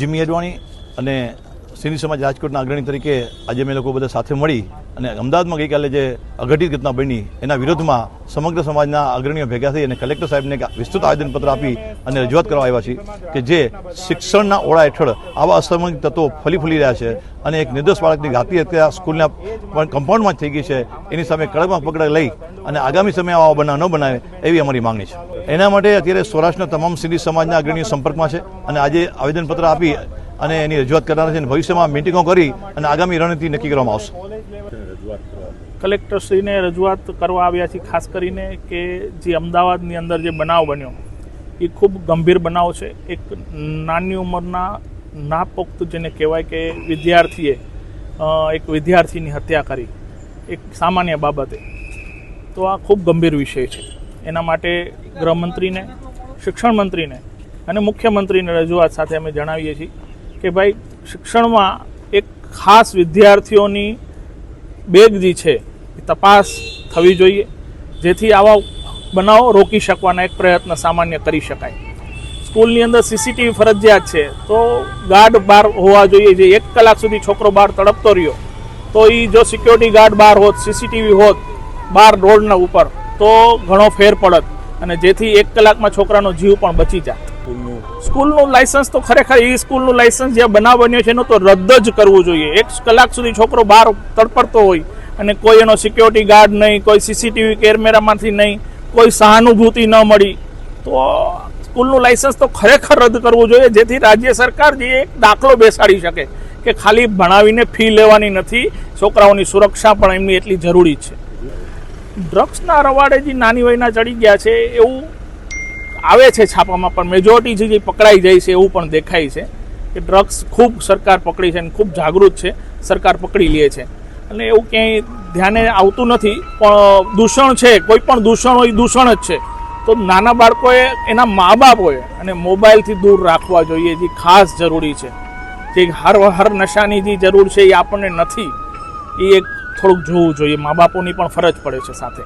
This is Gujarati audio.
જીમી અડવાણી અને સિંધી સમાજ રાજકોટના અગ્રણી તરીકે આજે અમે લોકો બધા સાથે મળી અને અમદાવાદમાં ગઈકાલે જે અઘટિત ઘટના બની એના વિરોધમાં સમગ્ર સમાજના અગ્રણીઓ ભેગા થઈ અને કલેક્ટર સાહેબને વિસ્તૃત આવેદનપત્ર આપી અને રજૂઆત કરવા આવ્યા છીએ કે જે શિક્ષણના ઓળા હેઠળ આવા અસામાજિક તત્વો ફૂલી રહ્યા છે અને એક નિર્દોષ બાળકની ઘાતી હત્યા સ્કૂલના કમ્પાઉન્ડમાં જ થઈ ગઈ છે, એની સામે કડકમાં પકડ લઈ અને આગામી સમયે આવા બનાવ ન બનાવે એવી અમારી માંગણી છે. એના માટે અત્યારે સૌરાષ્ટ્રના તમામ સિંધી સમાજના અગ્રણીઓ સંપર્કમાં છે અને આજે આવેદનપત્ર આપી અને એની રજૂઆત કરવાના છે અને ભવિષ્યમાં મિટિંગો કરી અને આગામી રણનીતિ નક્કી કરવામાં આવશે. કલેક્ટરશ્રીને રજૂઆત કરવા આવ્યા છીએ, ખાસ કરીને કે જે અમદાવાદની અંદર જે બનાવ બન્યો એ ખૂબ ગંભીર બનાવ છે. એક નાની ઉંમરના નાપોક્ત જેને કહેવાય કે વિદ્યાર્થીએ એક વિદ્યાર્થીની હત્યા કરી એક સામાન્ય બાબતે, તો આ ખૂબ ગંભીર વિષય છે. એના માટે ગૃહમંત્રીને, શિક્ષણ મંત્રીને અને મુખ્યમંત્રીને રજૂઆત સાથે અમે જણાવીએ છીએ કે ભાઈ શિક્ષણમાં એક ખાસ વિદ્યાર્થીઓની બેગ જે છે એ તપાસ થવી જોઈએ, જેથી આવા બનાવો રોકી શકવાના એક પ્રયત્ન સામાન્ય કરી શકાય. સ્કૂલની અંદર સીસીટીવી ફરજિયાત છે, તો ગાર્ડ બહાર હોવા જોઈએ. જે 1 કલાક સુધી છોકરો બહાર તડપતો રહ્યો તો એ જો સિક્યોરિટી ગાર્ડ બહાર હોત, સીસીટીવી હોત બહાર રોડના ઉપર, તો ઘણો ફેર પડત અને જેથી 1 કલાકમાં છોકરાનો જીવ પણ બચી જાય. સ્કૂલનું લાયસન્સ તો ખરેખર એ સ્કૂલનું લાયસન્સ જે બનાવ બન્યો છે એનું તો રદ જ કરવું જોઈએ. 1 કલાક સુધી છોકરો બહાર તડપડતો હોય અને કોઈ એનો સિક્યોરિટી ગાર્ડ નહીં, કોઈ સીસીટીવી કેમેરામાંથી નહીં, કોઈ સહાનુભૂતિ ન મળી, તો સ્કૂલનું લાયસન્સ તો ખરેખર રદ કરવું જોઈએ, જેથી રાજ્ય સરકાર જે એક દાખલો બેસાડી શકે કે ખાલી ભણાવીને ફી લેવાની નથી, છોકરાઓની સુરક્ષા પણ એમની એટલી જરૂરી છે. ડ્રગ્સના રવાડે જે નાની વયના ચડી ગયા છે એવું આવે છે છાપામાં, પણ મેજોરિટી જે પકડાઈ જાય છે એવું પણ દેખાય છે કે ડ્રગ્સ ખૂબ સરકાર પકડી છે અને ખૂબ જાગૃત છે, સરકાર પકડી લે છે અને એવું ક્યાંય ધ્યાને આવતું નથી. પણ દૂષણ છે, કોઈ પણ દૂષણ હોય દૂષણ જ છે, તો નાના બાળકોએ એના મા બાપોએ અને મોબાઈલથી દૂર રાખવા જોઈએ, જે ખાસ જરૂરી છે. જે હર નશાની જે જરૂર છે એ આપણને નથી, એ એક થોડુંક જોવું જોઈએ. મા બાપોની પણ ફરજ પડે છે સાથે.